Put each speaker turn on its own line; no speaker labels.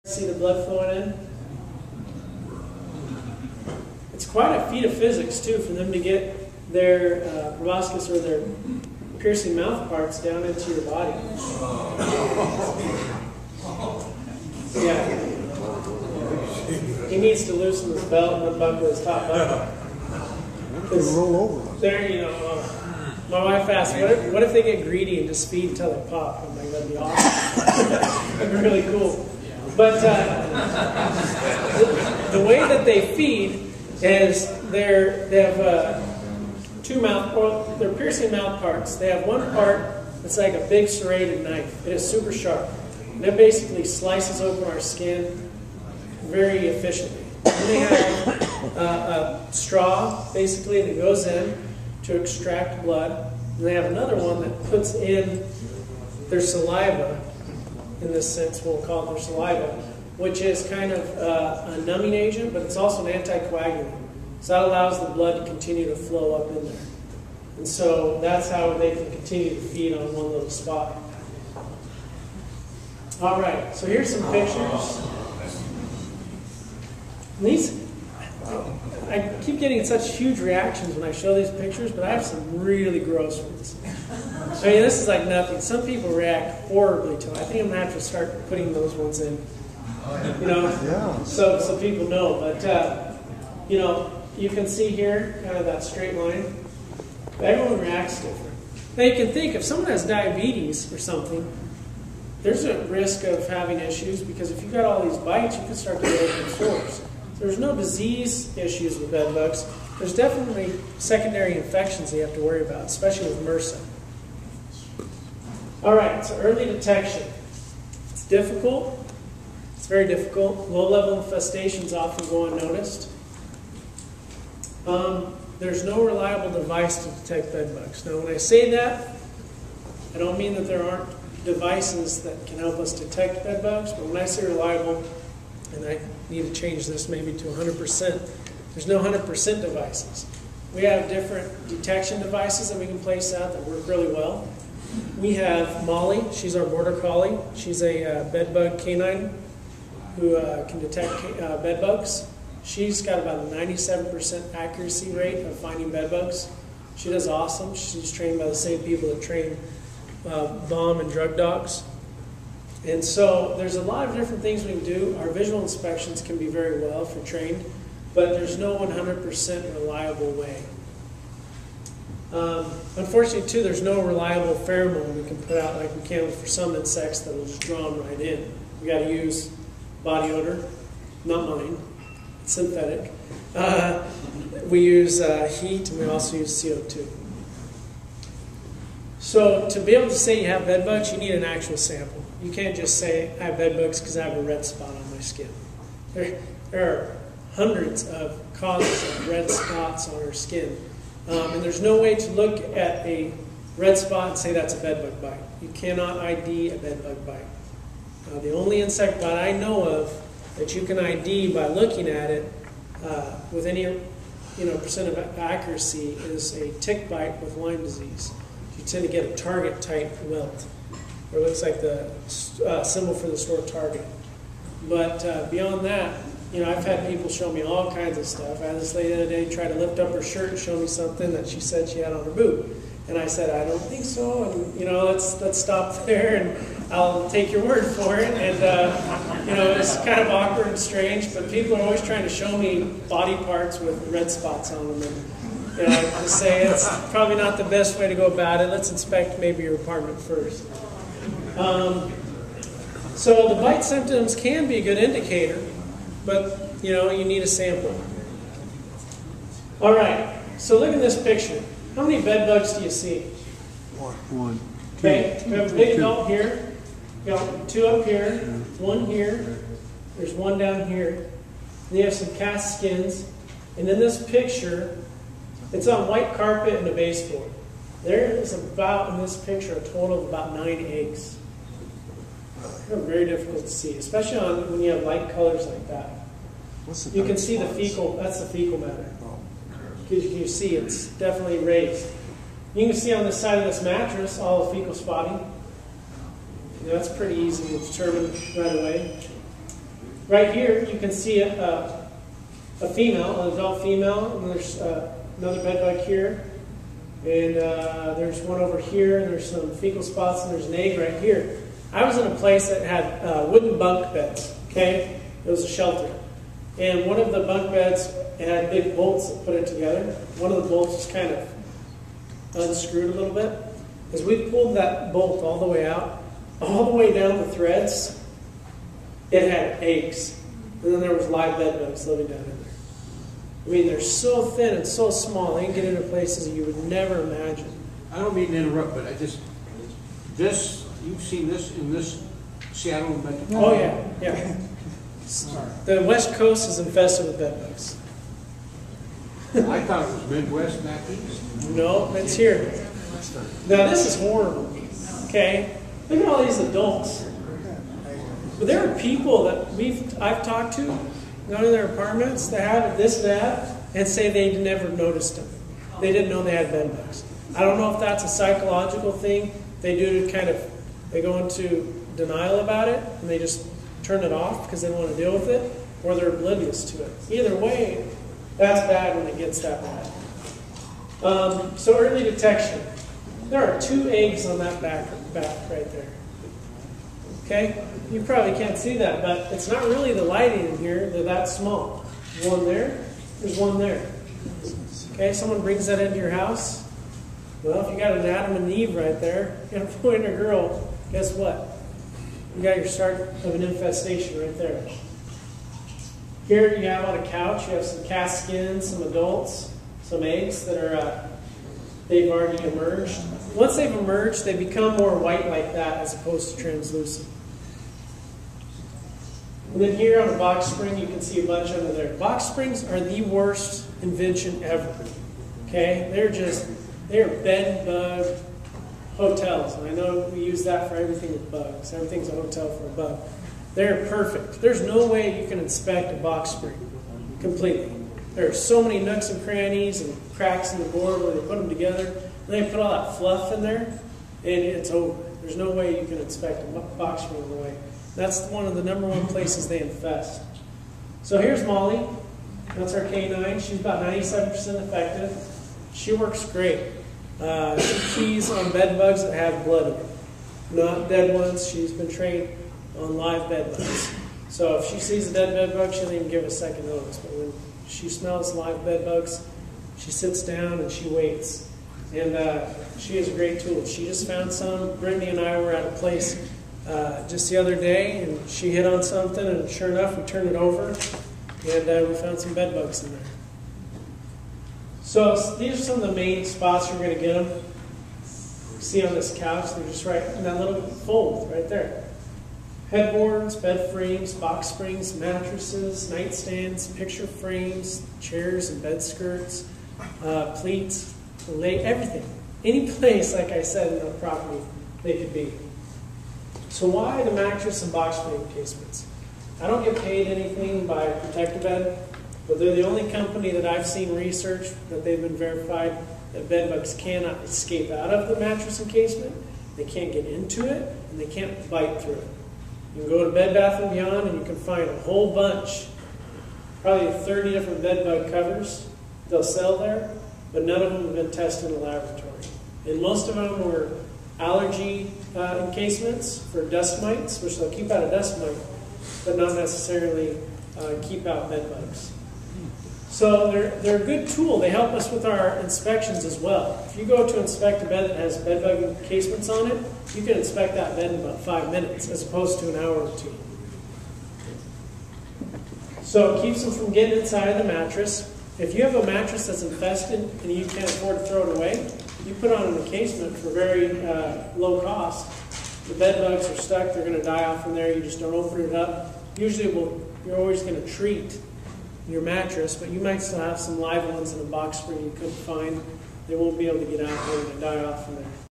See the blood flowing in? It's quite a feat of physics, too, for them to get their proboscis or their piercing mouth parts down into your body. Yeah. He needs to loosen his belt and unbuckle his top button.
Roll over.
There, you know, my wife asked, what if they get greedy and just feed until they pop? I'm like, that'd be awesome. That'd be really cool. But the way that they feed is they have they're piercing mouth parts. They have one part that's like a big serrated knife. It is super sharp. And it basically slices open our skin very efficiently. And they have a straw, basically, that goes in to extract blood. And they have another one that puts in their saliva, in this sense, we'll call it their saliva, which is kind of a numbing agent, but it's also an anticoagulant. So that allows the blood to continue to flow up in there. And so that's how they can continue to feed on one little spot. All right, so here's some pictures. I keep getting such huge reactions when I show these pictures, but I have some really gross ones. I mean, this is like nothing. Some people react horribly to it. I think I'm going to have to start putting those ones in, you know,
Yeah.
so people know. But, you know, you can see here kind of that straight line. Everyone reacts different. Now, you can think if someone has diabetes or something, there's a risk of having issues because if you've got all these bites, you can start to get open sores. There's no disease issues with bed bugs. There's definitely secondary infections that you have to worry about, especially with MRSA. All right, so early detection. It's difficult. It's very difficult. Low-level infestations often go unnoticed. There's no reliable device to detect bed bugs. Now, when I say that, I don't mean that there aren't devices that can help us detect bed bugs, but when I say reliable, and I need to change this maybe to 100%, there's no 100% devices. We have different detection devices that we can place out that work really well. We have Molly. She's our border collie. She's a bed bug canine who can detect bed bugs. She's got about a 97% accuracy rate of finding bed bugs. She does awesome. She's trained by the same people that train bomb and drug dogs. And so there's a lot of different things we can do. Our visual inspections can be very well if you're trained, but there's no 100% reliable way. Unfortunately, too, there's no reliable pheromone we can put out like we can for some insects that will just draw them right in. We got to use body odor, not mine, it's synthetic. We use heat, and we also use CO2. So to be able to say you have bed bugs, you need an actual sample. You can't just say, I have bed bugs because I have a red spot on my skin. There are hundreds of causes of red spots on our skin. And there's no way to look at a red spot and say that's a bed bug bite. You cannot ID a bed bug bite. The only insect bite I know of that you can ID by looking at it with any percent of accuracy is a tick bite with Lyme disease. You tend to get a target type welt. It looks like the symbol for the store Target. But beyond that, I've had people show me all kinds of stuff. I had this lady the other day try to lift up her shirt and show me something that she said she had on her boob. And I said, I don't think so. And, let's stop there and I'll take your word for it. And, it's kind of awkward and strange, but people are always trying to show me body parts with red spots on them. And, I just say it's probably not the best way to go about it. Let's inspect maybe your apartment first. So the bite symptoms can be a good indicator, but you need a sample. All right, so look at this picture. How many bed bugs do you see?
One.
Okay, we have a big adult here. We got two up here, one here. There's one down here. And you have some cast skins. And in this picture, it's on white carpet and a baseboard. There is about, in this picture, a total of about 9 eggs. They're very difficult to see, especially when you have light colors like that. You can see the fecal, that's the fecal matter. Because you can see it's definitely raised. You can see on the side of this mattress all the fecal spotting. That's pretty easy to determine right away. Right here, you can see a female, an adult female, and there's another bed bug here. And there's one over here, and there's some fecal spots, and there's an egg right here. I was in a place that had wooden bunk beds, okay? It was a shelter. And one of the bunk beds had big bolts that put it together. One of the bolts was kind of unscrewed a little bit. As we pulled that bolt all the way out, all the way down the threads, it had eggs. And then there was live bed bugs living down in there. I mean, they're so thin and so small, they can get into places that you would never imagine.
I don't mean to interrupt, but you've seen this in this Seattle metropolitan.
Oh yeah, yeah. The West Coast is infested with bed bugs.
I thought it was Midwest back east.
No, it's here. Now this is horrible. Okay, look at all these adults. But there are people that I've talked to, go to their apartments, that have this bad, and say they never noticed them. They didn't know they had bed bugs. I don't know if that's a psychological thing they do to kind of, they go into denial about it, and they just turn it off because they don't want to deal with it, or they're oblivious to it. Either way, that's bad when it gets that bad. So early detection. There are 2 eggs on that back right there. Okay? You probably can't see that, but it's not really the lighting in here. They're that small. There's one there. There's one there. Okay? Someone brings that into your house. Well, if you got an Adam and Eve right there, and a boy and a girl, guess what? You got your start of an infestation right there. Here you have on a couch, you have some cast skins, some adults, some eggs that are, they've already emerged. Once they've emerged, they become more white like that as opposed to translucent. And then here on a box spring, you can see a bunch under there. Box springs are the worst invention ever. Okay? They're bed bug hotels. And I know we use that for everything with bugs. Everything's a hotel for a bug. They're perfect. There's no way you can inspect a box spring completely. There are so many nooks and crannies and cracks in the board where they put them together. And they put all that fluff in there, and it's over. There's no way you can inspect a box spring away. That's one of the #1 places they infest. So here's Molly. That's our canine. She's about 97% effective. She works great. She keys on bed bugs that have blood in them, not dead ones. She's been trained on live bed bugs. So if she sees a dead bed bug, she doesn't even give a second notice. But when she smells live bed bugs, she sits down and she waits. And she is a great tool. She just found some. Brittany and I were at a place just the other day, and she hit on something, and sure enough, we turned it over, and we found some bed bugs in there. So these are some of the main spots you're going to get them. You see on this couch, they're just right in that little fold right there. Headboards, bed frames, box springs, mattresses, nightstands, picture frames, chairs and bed skirts, pleats, everything. Any place, like I said, in the property, they could be. So why the mattress and box spring casements? I don't get paid anything by Protect-A-Bed, but they're the only company that I've seen research that they've been verified that bed bugs cannot escape out of the mattress encasement, they can't get into it, and they can't bite through it. You can go to Bed Bath & Beyond and you can find a whole bunch, probably 30 different bed bug covers they'll sell there, but none of them have been tested in the laboratory. And most of them were allergy encasements for dust mites, which they'll keep out a dust mite, but not necessarily keep out bed bugs. So they're a good tool. They help us with our inspections as well. If you go to inspect a bed that has bed bug encasements on it, you can inspect that bed in about 5 minutes as opposed to an hour or 2. So it keeps them from getting inside of the mattress. If you have a mattress that's infested and you can't afford to throw it away, you put on an encasement for very low cost. The bed bugs are stuck. They're going to die off in there. You just don't open it up. Usually you're always going to treat your mattress, but you might still have some live ones in a box spring you couldn't find. They won't be able to get out. They're going to die off in there.